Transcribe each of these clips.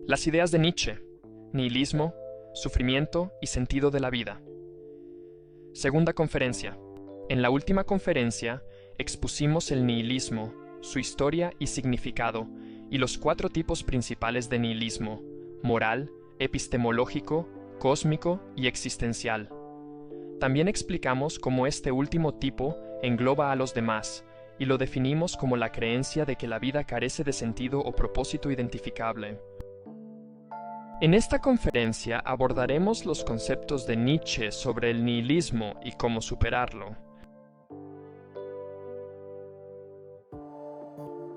Las ideas de Nietzsche: nihilismo, sufrimiento y sentido de la vida. Segunda conferencia. En la última conferencia expusimos el nihilismo, su historia y significado, y los 4 tipos principales de nihilismo: moral, epistemológico, cósmico y existencial. También explicamos cómo este último tipo engloba a los demás, y lo definimos como la creencia de que la vida carece de sentido o propósito identificable. En esta conferencia abordaremos los conceptos de Nietzsche sobre el nihilismo y cómo superarlo.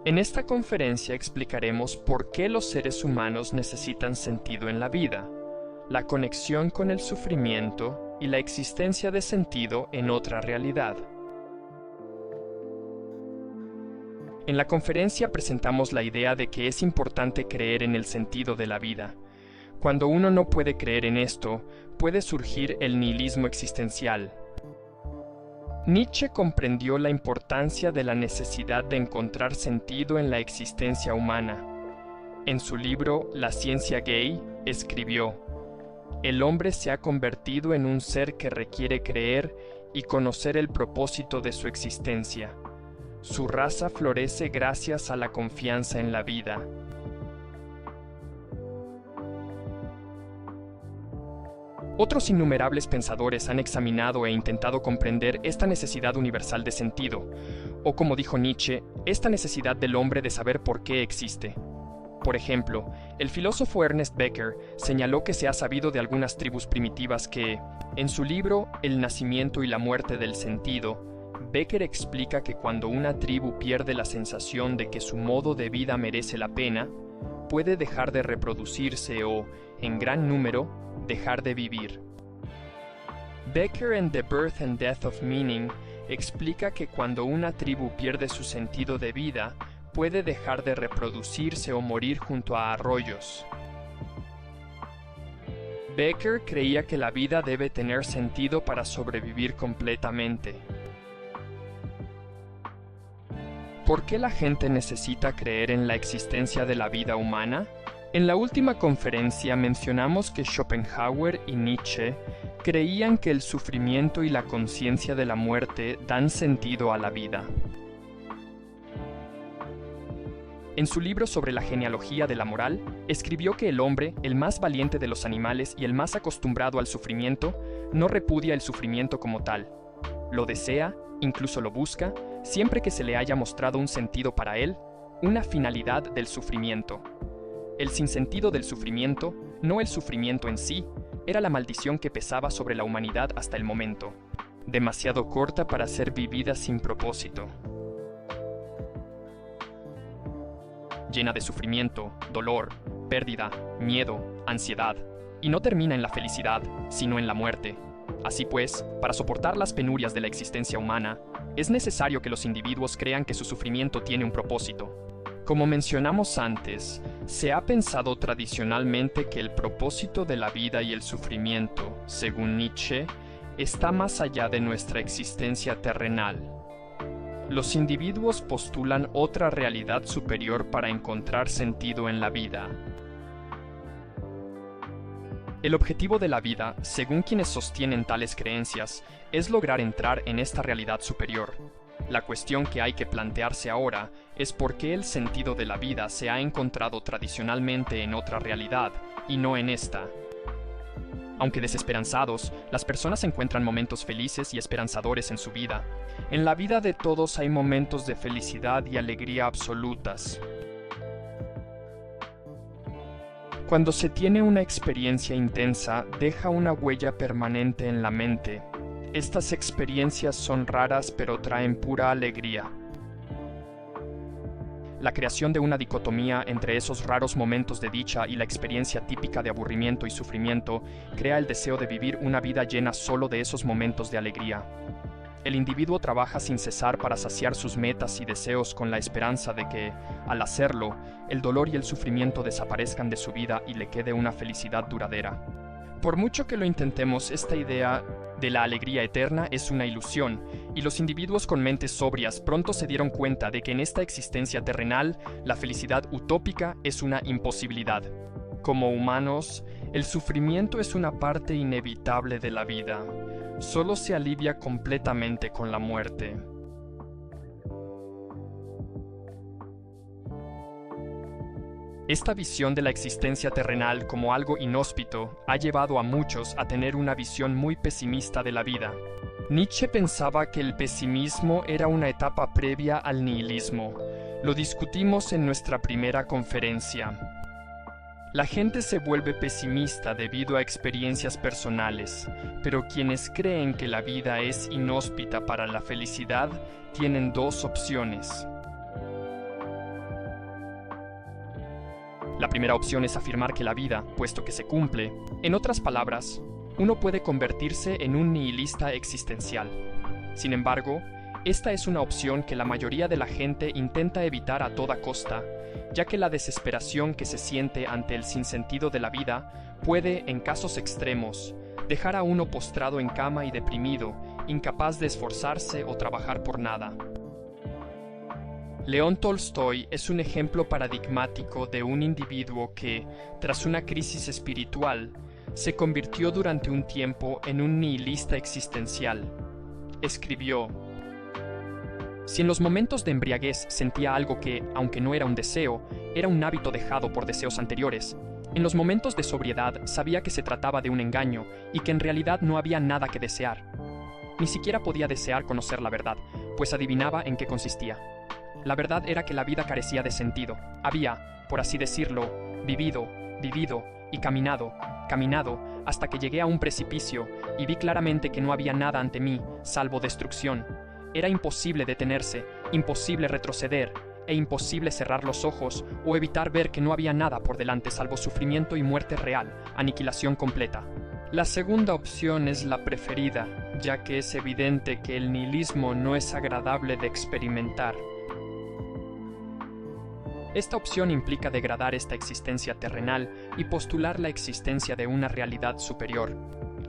En esta conferencia explicaremos por qué los seres humanos necesitan sentido en la vida, la conexión con el sufrimiento y la existencia de sentido en otra realidad. En la conferencia presentamos la idea de que es importante creer en el sentido de la vida. Cuando uno no puede creer en esto, puede surgir el nihilismo existencial. Nietzsche comprendió la importancia de la necesidad de encontrar sentido en la existencia humana. En su libro La ciencia gay, escribió: "El hombre se ha convertido en un ser que requiere creer y conocer el propósito de su existencia. Su raza florece gracias a la confianza en la vida". Otros innumerables pensadores han examinado e intentado comprender esta necesidad universal de sentido, o como dijo Nietzsche, esta necesidad del hombre de saber por qué existe. Por ejemplo, el filósofo Ernest Becker señaló que se ha sabido de algunas tribus primitivas que, en su libro El nacimiento y la muerte del sentido, Becker explica que cuando una tribu pierde la sensación de que su modo de vida merece la pena, puede dejar de reproducirse o, en gran número, dejar de vivir. Becker en The Birth and Death of Meaning explica que cuando una tribu pierde su sentido de vida, puede dejar de reproducirse o morir junto a arroyos. Becker creía que la vida debe tener sentido para sobrevivir completamente. ¿Por qué la gente necesita creer en la existencia de la vida humana? En la última conferencia mencionamos que Schopenhauer y Nietzsche creían que el sufrimiento y la conciencia de la muerte dan sentido a la vida. En su libro sobre la genealogía de la moral, escribió que el hombre, el más valiente de los animales y el más acostumbrado al sufrimiento, no repudia el sufrimiento como tal. Lo desea, incluso lo busca, siempre que se le haya mostrado un sentido para él, una finalidad del sufrimiento. El sinsentido del sufrimiento, no el sufrimiento en sí, era la maldición que pesaba sobre la humanidad hasta el momento, demasiado corta para ser vivida sin propósito. Llena de sufrimiento, dolor, pérdida, miedo, ansiedad, y no termina en la felicidad, sino en la muerte. Así pues, para soportar las penurias de la existencia humana, es necesario que los individuos crean que su sufrimiento tiene un propósito. Como mencionamos antes, se ha pensado tradicionalmente que el propósito de la vida y el sufrimiento, según Nietzsche, está más allá de nuestra existencia terrenal. Los individuos postulan otra realidad superior para encontrar sentido en la vida. El objetivo de la vida, según quienes sostienen tales creencias, es lograr entrar en esta realidad superior. La cuestión que hay que plantearse ahora es por qué el sentido de la vida se ha encontrado tradicionalmente en otra realidad y no en esta. Aunque desesperanzados, las personas encuentran momentos felices y esperanzadores en su vida. En la vida de todos hay momentos de felicidad y alegría absolutas. Cuando se tiene una experiencia intensa, deja una huella permanente en la mente. Estas experiencias son raras pero traen pura alegría. La creación de una dicotomía entre esos raros momentos de dicha y la experiencia típica de aburrimiento y sufrimiento crea el deseo de vivir una vida llena solo de esos momentos de alegría. El individuo trabaja sin cesar para saciar sus metas y deseos con la esperanza de que, al hacerlo, el dolor y el sufrimiento desaparezcan de su vida y le quede una felicidad duradera. Por mucho que lo intentemos, esta idea de la alegría eterna es una ilusión, y los individuos con mentes sobrias pronto se dieron cuenta de que en esta existencia terrenal, la felicidad utópica es una imposibilidad. Como humanos, el sufrimiento es una parte inevitable de la vida. Solo se alivia completamente con la muerte. Esta visión de la existencia terrenal como algo inhóspito ha llevado a muchos a tener una visión muy pesimista de la vida. Nietzsche pensaba que el pesimismo era una etapa previa al nihilismo. Lo discutimos en nuestra primera conferencia. La gente se vuelve pesimista debido a experiencias personales, pero quienes creen que la vida es inhóspita para la felicidad tienen dos opciones. La primera opción es afirmar que la vida, puesto que se cumple, en otras palabras, uno puede convertirse en un nihilista existencial. Sin embargo, esta es una opción que la mayoría de la gente intenta evitar a toda costa, ya que la desesperación que se siente ante el sinsentido de la vida puede, en casos extremos, dejar a uno postrado en cama y deprimido, incapaz de esforzarse o trabajar por nada. León Tolstoy es un ejemplo paradigmático de un individuo que, tras una crisis espiritual, se convirtió durante un tiempo en un nihilista existencial. Escribió: si en los momentos de embriaguez sentía algo que, aunque no era un deseo, era un hábito dejado por deseos anteriores, en los momentos de sobriedad sabía que se trataba de un engaño y que en realidad no había nada que desear. Ni siquiera podía desear conocer la verdad, pues adivinaba en qué consistía. La verdad era que la vida carecía de sentido. Había, por así decirlo, vivido y caminado, hasta que llegué a un precipicio y vi claramente que no había nada ante mí, salvo destrucción. Era imposible detenerse, imposible retroceder, e imposible cerrar los ojos o evitar ver que no había nada por delante salvo sufrimiento y muerte real, aniquilación completa. La segunda opción es la preferida, ya que es evidente que el nihilismo no es agradable de experimentar. Esta opción implica degradar esta existencia terrenal y postular la existencia de una realidad superior.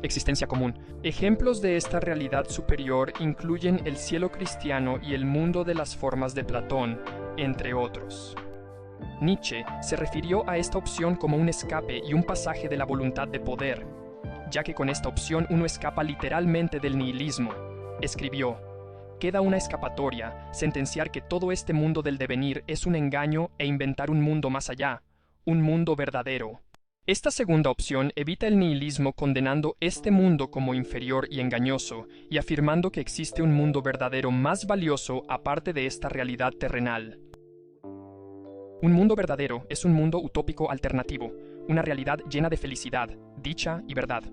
Existencia común. Ejemplos de esta realidad superior incluyen el cielo cristiano y el mundo de las formas de Platón, entre otros. Nietzsche se refirió a esta opción como un escape y un pasaje de la voluntad de poder, ya que con esta opción uno escapa literalmente del nihilismo. Escribió: queda una escapatoria, sentenciar que todo este mundo del devenir es un engaño e inventar un mundo más allá, un mundo verdadero. Esta segunda opción evita el nihilismo condenando este mundo como inferior y engañoso, y afirmando que existe un mundo verdadero más valioso aparte de esta realidad terrenal. Un mundo verdadero es un mundo utópico alternativo, una realidad llena de felicidad, dicha y verdad.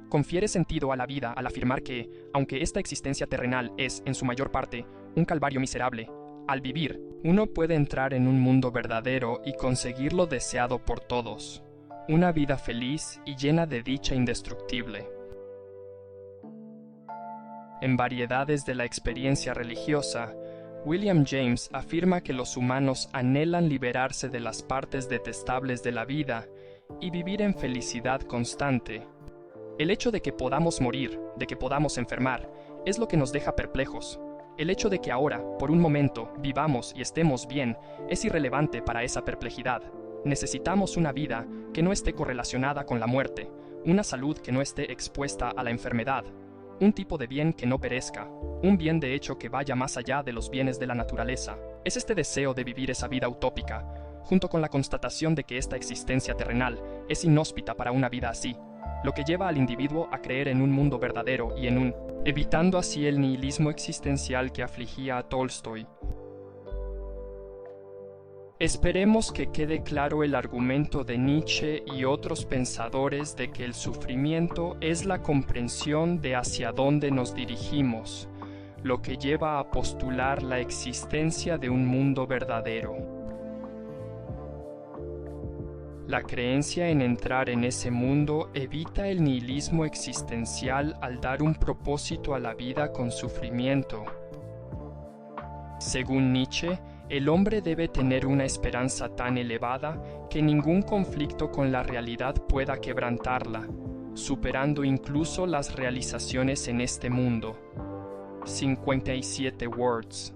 Confiere sentido a la vida al afirmar que, aunque esta existencia terrenal es, en su mayor parte, un calvario miserable, al vivir, uno puede entrar en un mundo verdadero y conseguir lo deseado por todos. Una vida feliz y llena de dicha indestructible. En Variedades de la experiencia religiosa, William James afirma que los humanos anhelan liberarse de las partes detestables de la vida y vivir en felicidad constante. El hecho de que podamos morir, de que podamos enfermar, es lo que nos deja perplejos. El hecho de que ahora, por un momento, vivamos y estemos bien, es irrelevante para esa perplejidad. Necesitamos una vida que no esté correlacionada con la muerte, una salud que no esté expuesta a la enfermedad, un tipo de bien que no perezca, un bien de hecho que vaya más allá de los bienes de la naturaleza. Es este deseo de vivir esa vida utópica, junto con la constatación de que esta existencia terrenal es inhóspita para una vida así, lo que lleva al individuo a creer en un mundo verdadero y evitando así el nihilismo existencial que afligía a Tolstoy. Esperemos que quede claro el argumento de Nietzsche y otros pensadores de que el sufrimiento es la comprensión de hacia dónde nos dirigimos, lo que lleva a postular la existencia de un mundo verdadero. La creencia en entrar en ese mundo evita el nihilismo existencial al dar un propósito a la vida con sufrimiento. Según Nietzsche, el hombre debe tener una esperanza tan elevada que ningún conflicto con la realidad pueda quebrantarla, superando incluso las realizaciones en este mundo. 57 words.